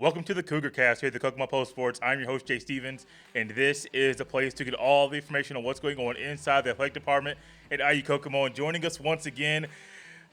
Welcome to the Cougar Cast here at the Kokomo Post Sports. I'm your host, Jay Stevens, and this is the place to get all the information on what's going on inside the athletic department at IU Kokomo. And joining us once again,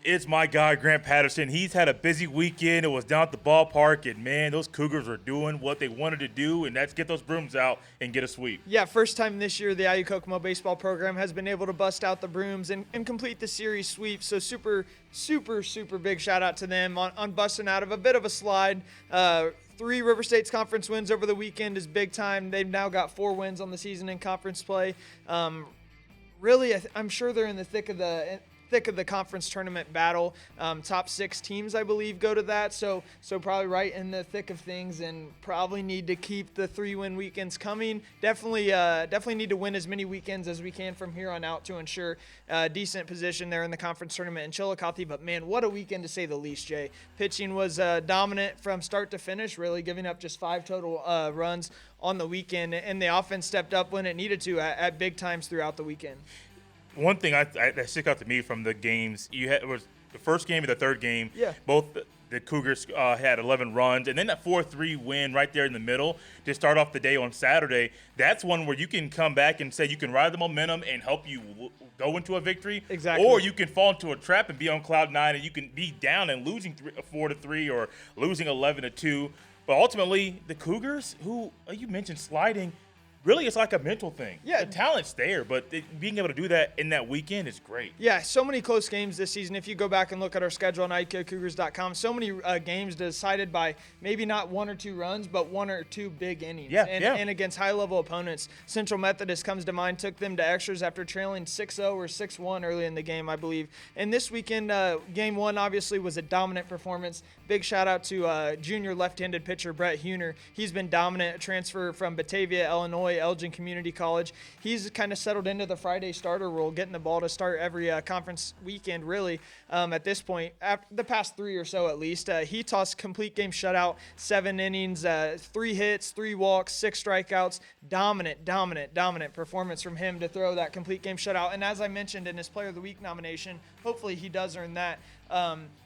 it's my guy, Grant Patterson. He's had a busy weekend. It was down at the ballpark, and man, those Cougars are doing what they wanted to do, and that's get those brooms out and get a sweep. Yeah, first time this year the IU Kokomo baseball program has been able to bust out the brooms and complete the series sweep. So super big shout out to them on busting out of a bit of a slide. 3 River States conference wins over the weekend is big time. They've now got 4 wins on the season in conference play. Really, I'm sure they're in the thick of the conference tournament battle. Top 6 teams, I believe, go to that. So probably right in the thick of things, and probably need to keep the 3-win weekends coming. Definitely need to win as many weekends as we can from here on out to ensure a decent position there in the conference tournament in Chillicothe. But man, what a weekend to say the least, Jay. Pitching was dominant from start to finish, really giving up just 5 total runs on the weekend, and the offense stepped up when it needed to at big times throughout the weekend. One thing that stuck out to me from the games, was the first game and the third game. Yeah. Both the Cougars had 11 runs, and then that 4-3 win right there in the middle to start off the day on Saturday. That's one where you can come back and say you can ride the momentum and help you go into a victory. Exactly. Or you can fall into a trap and be on cloud 9, and you can be down and losing 4-3 or losing 11-2. But ultimately, the Cougars, who you mentioned sliding, really, it's like a mental thing. Yeah. The talent's there, but being able to do that in that weekend is great. Yeah, so many close games this season. If you go back and look at our schedule on IUKCougars.com, so many games decided by maybe not 1 or 2 runs, but 1 or 2 big innings. And against high-level opponents. Central Methodist comes to mind, took them to extras after trailing 6-0 or 6-1 early in the game, I believe. And this weekend, Game 1 obviously was a dominant performance. Big shout-out to junior left-handed pitcher Brett Huner. He's been dominant, a transfer from Batavia, Illinois, Elgin Community College. He's kind of settled into the Friday starter role, getting the ball to start every conference weekend, really, at this point. After the past 3 or so, at least. He tossed complete game shutout, 7 innings, 3 hits, 3 walks, 6 strikeouts. Dominant performance from him to throw that complete game shutout. And as I mentioned in his Player of the Week nomination, hopefully he does earn that.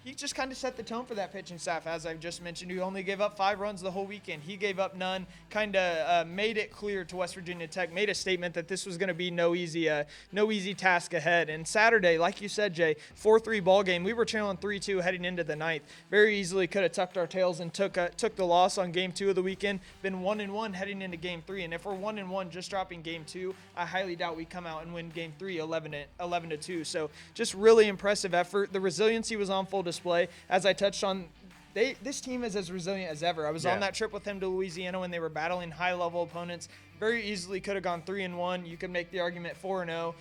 He just kind of set the tone for that pitching staff. As I've just mentioned, he only gave up 5 runs the whole weekend. He gave up none, kind of made it clear to West Virginia Tech, made a statement that this was going to be no easy task ahead. And Saturday, like you said, Jay, 4-3 ball game. We were trailing 3-2 heading into the 9th. Very easily could have tucked our tails and took the loss on Game 2 of the weekend. Been 1-1 heading into Game 3. And if we're 1-1 just dropping Game 2, I highly doubt we come out and win Game 3 11-2. So just really impressive effort. The resiliency was on full display. As I touched on, this team is as resilient as ever. I was on that trip with them to Louisiana when they were battling high-level opponents. Very easily could have gone 3-1. You could make the argument 4-0.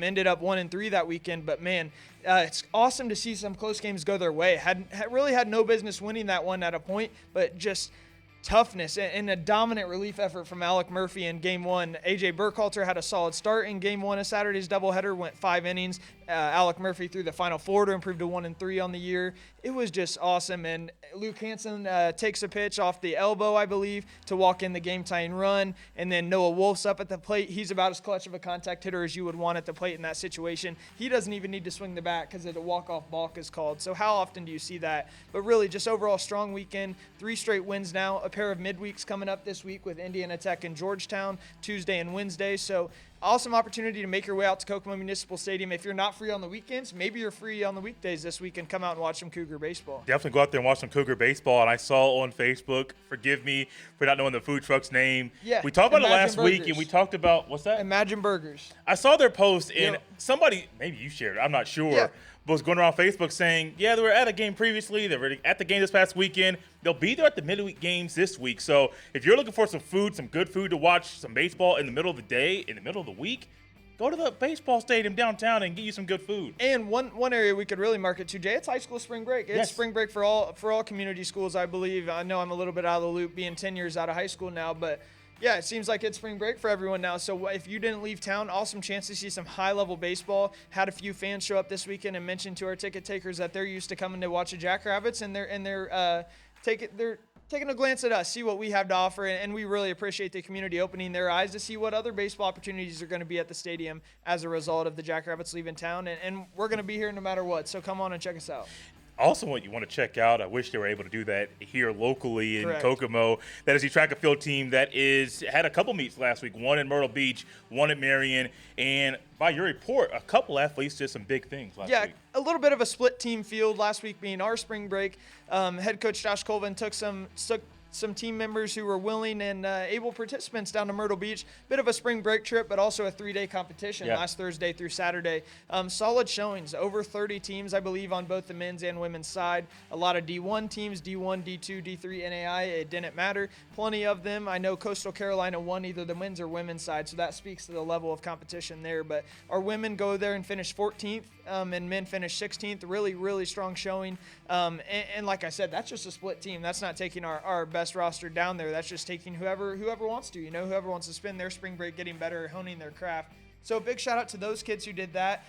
Ended up 1-3 that weekend. But man, it's awesome to see some close games go their way. Really had no business winning that one at a point, but just toughness and a dominant relief effort from Alec Murphy in Game 1. A.J. Burkhalter had a solid start in Game 1 of Saturday's doubleheader, went 5 innings. Alec Murphy threw the final 4 to improve to 1-3 on the year. It was just awesome. And Luke Hansen takes a pitch off the elbow, I believe, to walk in the game-tying run. And then Noah Wolf's up at the plate. He's about as clutch of a contact hitter as you would want at the plate in that situation. He doesn't even need to swing the bat because a walk-off balk is called. So how often do you see that? But really, just overall strong weekend. 3 straight wins now. A pair of midweeks coming up this week with Indiana Tech and Georgetown, Tuesday and Wednesday. So awesome opportunity to make your way out to Kokomo Municipal Stadium. If you're not free on the weekends, maybe you're free on the weekdays this week and come out and watch some Cougar baseball. Definitely go out there and watch some Cougar baseball. And I saw on Facebook, forgive me for not knowing the food truck's name. Yeah, we talked about it last Burgers. week, and we talked about, what's that? Imagine Burgers. I saw their post, and somebody, maybe you shared it, I'm not sure, but was going around Facebook saying, they were at a game previously, they were at the game this past weekend. They'll be there at the midweek games this week. So if you're looking for some food, some good food to watch, some baseball in the middle of the day, in the middle of the week, go to the baseball stadium downtown and get you some good food. And one area we could really market to, Jay, it's high school spring break. It's spring break for all community schools, I believe. I know I'm a little bit out of the loop being 10 years out of high school now, but yeah, it seems like it's spring break for everyone now. So if you didn't leave town, awesome chance to see some high-level baseball. Had a few fans show up this weekend and mention to our ticket takers that they're used to coming to watch the Jackrabbits, and they're taking a glance at us, see what we have to offer, and we really appreciate the community opening their eyes to see what other baseball opportunities are going to be at the stadium as a result of the Jackrabbits leaving town, and we're going to be here no matter what, so come on and check us out. Also, what you want to check out, I wish they were able to do that here locally in Correct. Kokomo. That is the track and field team that had a couple meets last week, one in Myrtle Beach, one at Marion, and by your report, a couple athletes did some big things last week. A little bit of a split team field last week being our spring break. Head coach Josh Colvin took some team members who were willing and able participants down to Myrtle Beach. Bit of a spring break trip, but also a 3-day competition last Thursday through Saturday. Solid showings, over 30 teams, I believe, on both the men's and women's side. A lot of D1 teams, D1, D2, D3, NAI. It didn't matter. Plenty of them. I know Coastal Carolina won either the men's or women's side, so that speaks to the level of competition there. But our women go there and finish 14th, and men finish 16th. Really, really strong showing. And like I said, that's just a split team. That's not taking our best roster down there. That's just taking whoever wants to, whoever wants to spend their spring break getting better, honing their craft. So a big shout out to those kids who did that.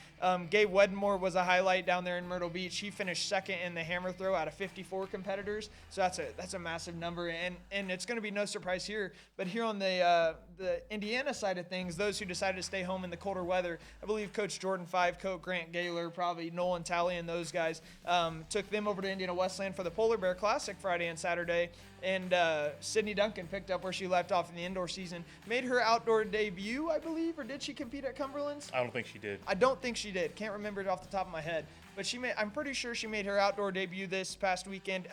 Gabe Wedmore was a highlight down there in Myrtle Beach. He finished second in the hammer throw out of 54 competitors. So that's a massive number, and it's going to be no surprise here. But here on the Indiana side of things, those who decided to stay home in the colder weather, I believe Coach Jordan Five, Coach Grant Gaylor, probably Nolan Talley and those guys took them over to Indiana Westland for the Polar Bear Classic Friday and Saturday. And Sydney Duncan picked up where she left off in the indoor season. Made her outdoor debut, I believe, or did she compete at Cumberland's? I don't think she did. I don't think she did. Can't remember it off the top of my head. But I'm pretty sure she made her outdoor debut this past weekend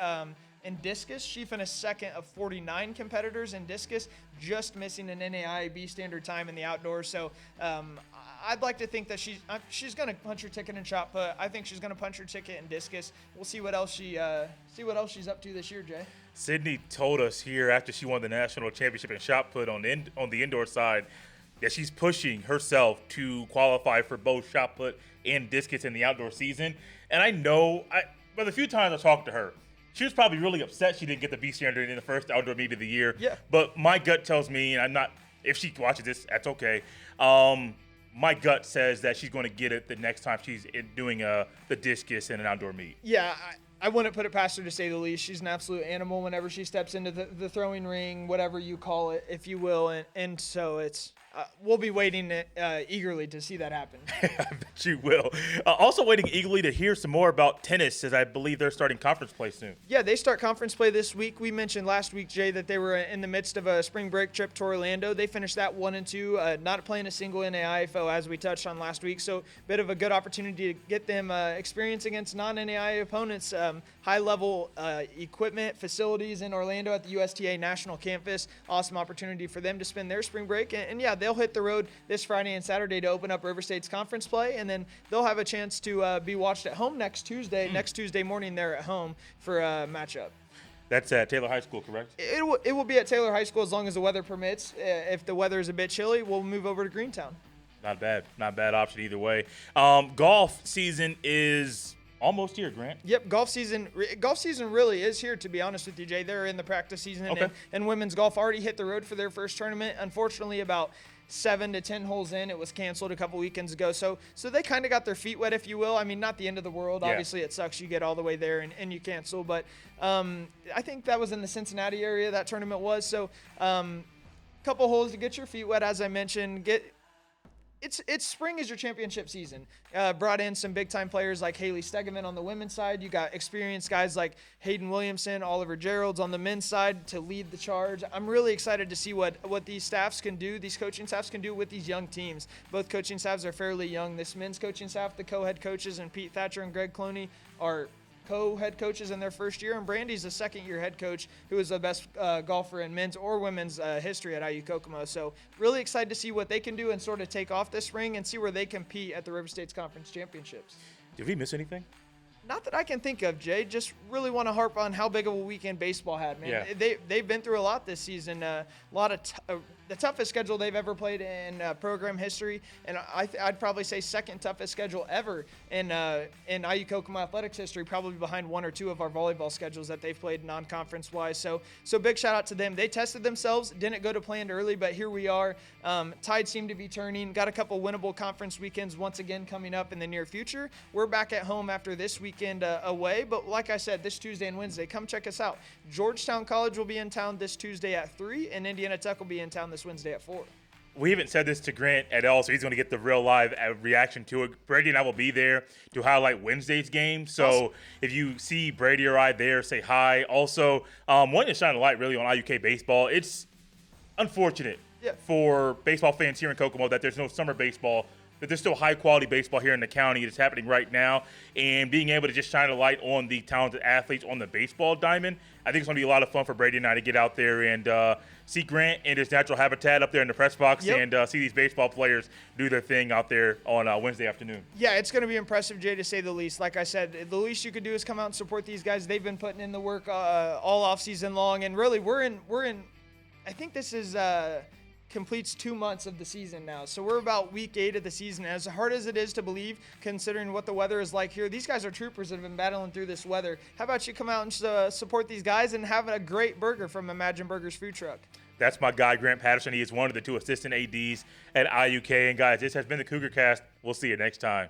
in discus. She finished second of 49 competitors in discus, just missing an NAIB standard time in the outdoors. So I'd like to think that she's going to punch her ticket in shot put. I think she's going to punch her ticket in discus. We'll see what else she's up to this year, Jay. Sydney told us here after she won the national championship in shot put on the indoor side that she's pushing herself to qualify for both shot put and discus in the outdoor season. And I know, but the few times I talked to her, she was probably really upset she didn't get the B standard in the first outdoor meet of the year. Yeah. But my gut tells me, and I'm not, if she watches this, that's okay. My gut says that she's going to get it the next time she's doing the discus in an outdoor meet. Yeah, I wouldn't put it past her, to say the least. She's an absolute animal whenever she steps into the throwing ring, whatever you call it, if you will. And so it's we'll be waiting eagerly to see that happen. I bet you will. Also waiting eagerly to hear some more about tennis, as I believe they're starting conference play soon. Yeah, they start conference play this week. We mentioned last week, Jay, that they were in the midst of a spring break trip to Orlando. They finished that 1-2, not playing a single NAIFO, as we touched on last week. So bit of a good opportunity to get them experience against non-NAI opponents. High-level equipment, facilities in Orlando at the USTA National Campus. Awesome opportunity for them to spend their spring break. And yeah, they'll hit the road this Friday and Saturday to open up River State's conference play, and then they'll have a chance to be watched at home next Tuesday morning there at home for a matchup. That's at Taylor High School, correct? It will be at Taylor High School as long as the weather permits. If the weather is a bit chilly, we'll move over to Greentown. Not bad option either way. Golf season is almost here, Grant. Yep, golf season really is here, to be honest with you, Jay. They're in the practice season, okay. and women's golf already hit the road for their first tournament. Unfortunately, about 7 to 10 holes in, it was canceled a couple weekends ago. So they kind of got their feet wet, if you will. I mean, not the end of the world. Yeah. Obviously, it sucks you get all the way there and you cancel. But I think that was in the Cincinnati area, that tournament was. So couple holes to get your feet wet, as I mentioned. It's spring is your championship season. Brought in some big-time players like Haley Stegeman on the women's side. You got experienced guys like Hayden Williamson, Oliver Geralds on the men's side to lead the charge. I'm really excited to see what these staffs can do, these coaching staffs can do with these young teams. Both coaching staffs are fairly young. This men's coaching staff, the co-head coaches, and Pete Thatcher and Greg Cloney are co-head coaches in their first year, and Brandy's a second-year head coach who is the best golfer in men's or women's history at IU Kokomo. So really excited to see what they can do and sort of take off this spring and see where they compete at the River States Conference Championships. Did we miss anything? Not that I can think of, Jay. Just really want to harp on how big of a weekend baseball had, man. Yeah. They've been through a lot this season. A lot of the toughest schedule they've ever played in program history, and I'd probably say second toughest schedule ever in IU Kokomo athletics history, probably behind one or two of our volleyball schedules that they've played non-conference wise. So big shout out to them. They tested themselves, didn't go to plan early, but here we are. Tide seemed to be turning. Got a couple winnable conference weekends once again coming up in the near future. We're back at home after this weekend away, but like I said, this Tuesday and Wednesday, come check us out. Georgetown College will be in town this Tuesday at 3, and Indiana Tech will be in town this Wednesday at 4. we haven't said this to Grant at all, so he's going to get the real live reaction to it. Brady and I will be there to highlight Wednesday's game. So awesome. If you see Brady or I there, say hi. Also, wanting to shine a light really on IUK baseball. It's unfortunate for baseball fans here in Kokomo that there's no summer baseball, that there's still high-quality baseball here in the county. It's happening right now. And being able to just shine a light on the talented athletes on the baseball diamond, I think it's going to be a lot of fun for Brady and I to get out there and see Grant in his natural habitat up there in the press box and see these baseball players do their thing out there on Wednesday afternoon. Yeah, it's going to be impressive, Jay, to say the least. Like I said, the least you could do is come out and support these guys. They've been putting in the work all offseason long. And really, we're in I think this is completes 2 months of the season now. So we're about week 8 of the season. As hard as it is to believe, considering what the weather is like here, these guys are troopers that have been battling through this weather. How about you come out and support these guys and have a great burger from Imagine Burgers food truck? That's my guy, Grant Patterson. He is one of the 2 assistant ADs at IUK. And guys, this has been the Cougar Cast. We'll see you next time.